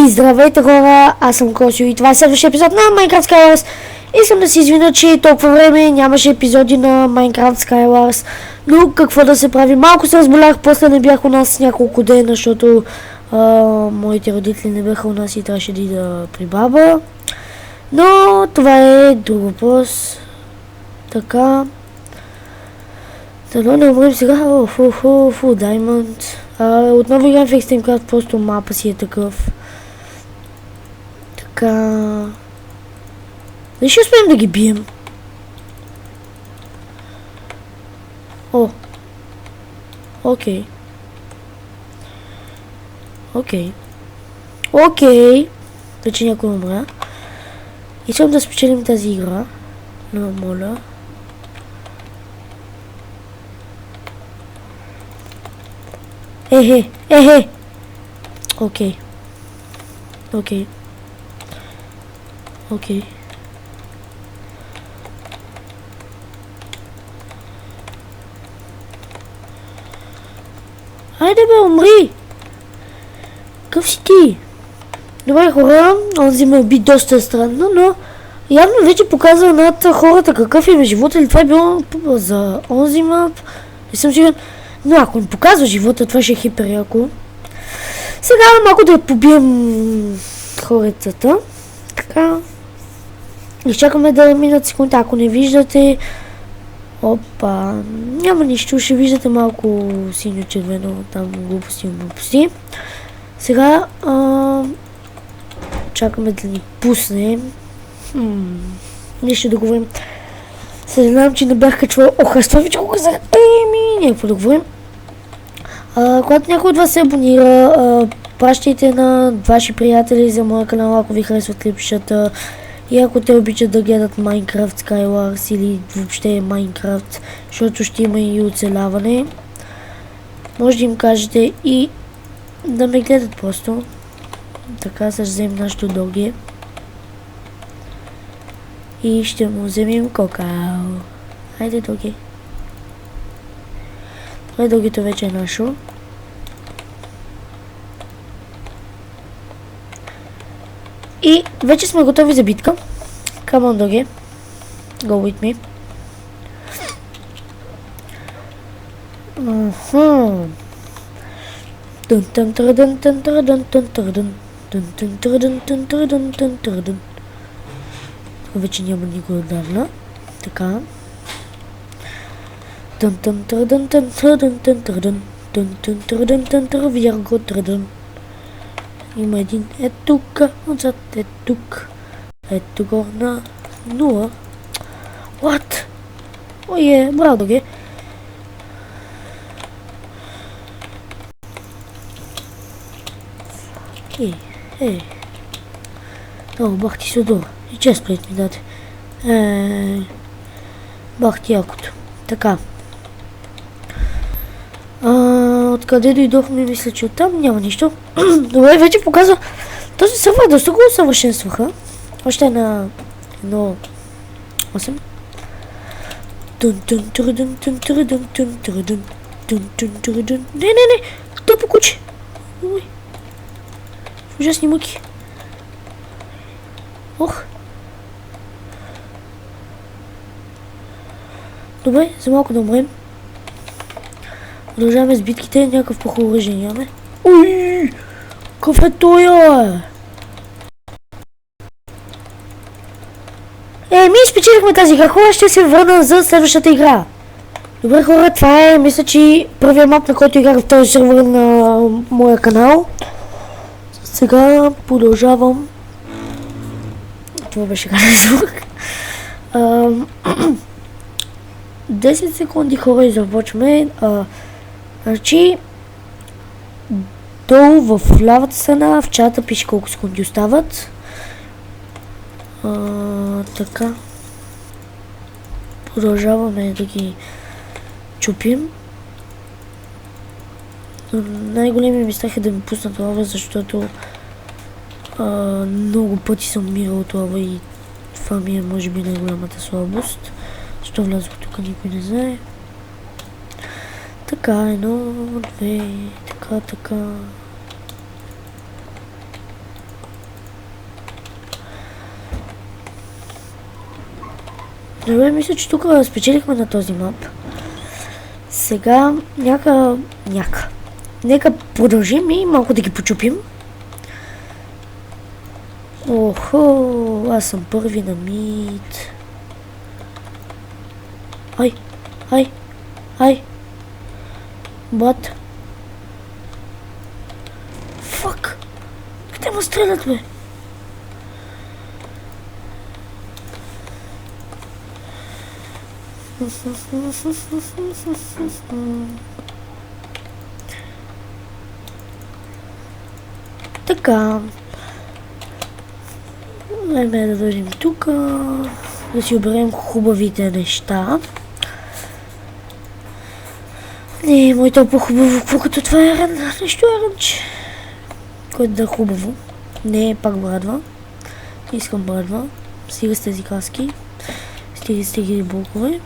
И здравейте хора, аз съм Косио и това е следващия епизод на Minecraft Skywars. Искам да се извиня, че толкова време нямаше епизоди на Minecraft Skywars, но какво да се прави, малко се разболях, после не бях у нас няколко дена, защото моите родители не бяха у нас и трябваше да ида при баба. Но това е друг въпрос. Така. Дано не умрем сега. Diamond. Отново играем в Extreme, просто мапа си е такъв. Така. Дали ще успеем да ги бием? О. Окей. Вече някой умря. Искам да спечелим тази игра. Но моля. Ехе. Окей. Хайде бе, умри! Къв си ти? Добре хора, онзи ме уби доста странно, но явно вече показва над хората какъв е живота, или това е било за онзи мап. Не съм сигурен, но ако не показва живота, това ще е хипер яко. Сега малко да побием хорецата. Така. Изчакаме да минат секунда, ако не виждате. Опа, няма нищо, ще виждате малко синьо-червено, там глупости. Сега чакаме да ни пусне. Ние ще договорим. Съжалявам, че не бях качвал. Аз това вече го казах. Някакво да говорим. Когато някой от вас се абонира, пращайте на ваши приятели за моя канал, ако ви харесват клипчета. И ако те обичат да гледат Minecraft Skywars или въобще Minecraft, защото ще има и оцеляване, може да им кажете и да ме гледат просто. Така ще вземем нашото доги. И ще му вземем какао. Хайде доги. Това догито вече е нашо. И вече сме готови за битка. Come on, doggy. Go with me. Вече няма никой отдавна. Така. Видях го тръдън. Има един тук, отзад тук. Ето го на 0. What? Ое, браво доге. О, бах ти судо. И чест плет ми даде. Бах ти якото. Така. Откъде дойдохме, мисля, че оттам няма нищо. Добре, вече показва. Този сервер доста го усъвършенстваха. Още на 1.8. Не. Тъпо куче. Ужасни мъки. Ох. Добре, за малко да умрем. Продължаваме с битките, някакъв по-хубаво оръжие нямаме. Уй! Какъв е той, ние спечелихме тази игра, хора, ще се върна за следващата игра. Добре хора, това е, мисля, че първият мап, на който играх в този сервер на моя канал. Сега продължавам. Това беше гаден звук. 10 секунди хора и започваме. Значи, долу в лявата страна, в чата пише колко секунди остават. Така. Продължаваме да ги чупим. Най-големият ми страх е да ми пуснат лава, защото много пъти съм умирал от лава и това ми е може би най-голямата слабост. Защо влязох тук, никой не знае. Така, 1, 2, така. Добре, мисля, че тук спечелихме на този мап. Сега нека продължим и малко да ги почупим. Охо, аз съм първи на мид. Ай. Бат. Фак. Къде ме стрелят, бе? Така. Време да дойдем тук. Да си оберем хубавите неща. Не е мой толкова хубаво, какво като това е нещо еранче. Което да е хубаво. Не, пак брадва. Искам брадва. Стига с тези каски. Стига с тези блокове.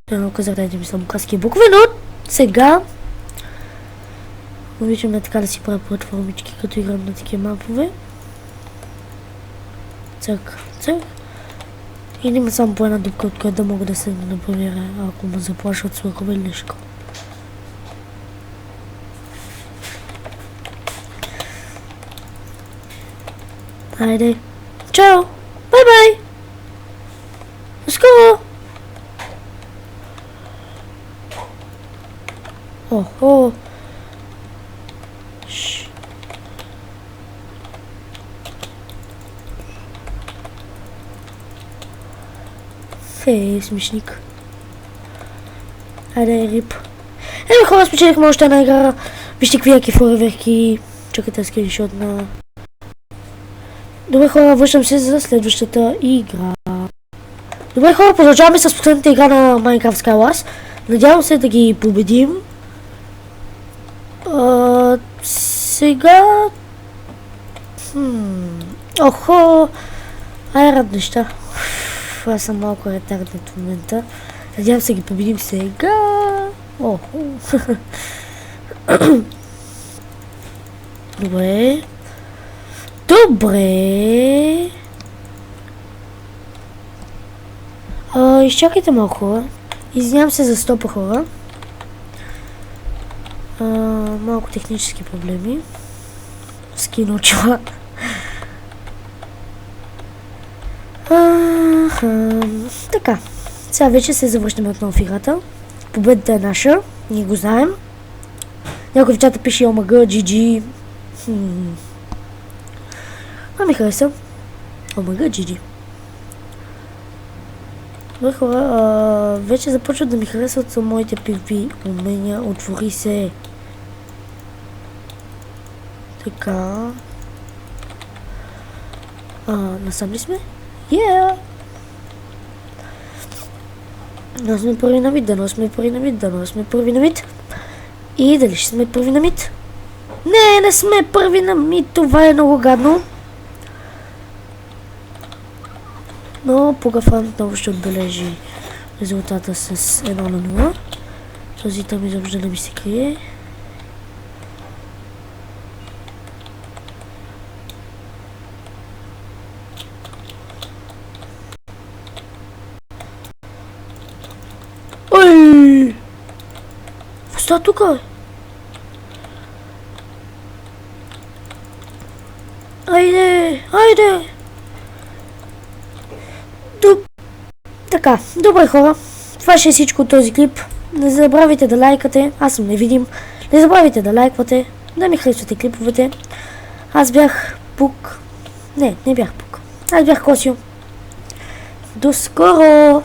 Трябва да казвайте ми само каски и блокове, но сега обичаме така да си правя платформички, като играм на такива мапове. Цък. И няма само по една дупка, от която да мога да се например, ако ме заплашват с лъкове или нещо. Хайде. Чао! Бай-бай! Скоро! Охо! Смешник. Айде, рип. Хора, спечелихме още една игра. Вижте какви яки фореверки. Чакайте скриншот на... Добре, хора, връщам се за следващата игра. Добре, хора, продължаваме с последната игра на Minecraft Skywars. Надявам се да ги победим. Сега... Охо! Рад неща. Аз съм малко ретардът в момента. Надявам се ги победим сега. Охо! Добре. Изчакайте малко, хора. Извинявам се за стопа, хора. Малко технически проблеми. Скина очила. Така. Сега вече се завръщаме отново в играта. Победата е наша. Ние го знаем. Някой в чата пише омага, GG. Ми хареса. Омага, GG. Добре, хора, вече започват да ми харесват моите PvP умения. Отвори се. Така. Насам ли сме? Дано сме първи на мид, дано сме първи на мид. И дали ще сме първи на мид? Не сме първи на мид, това е много гадно. Но Пугафан отново ще отбележи резултата с 1-0. Този там изобщо да ми се крие. Ой! Какво става тука? Айде! Така, добре, хора. Това ще е всичко от този клип. Не забравяйте да лайкате. Аз съм невидим. Не забравяйте да лайквате. Да ми харесвате клиповете. Аз бях Пук. Не бях Пук. Аз бях Косио. До скоро!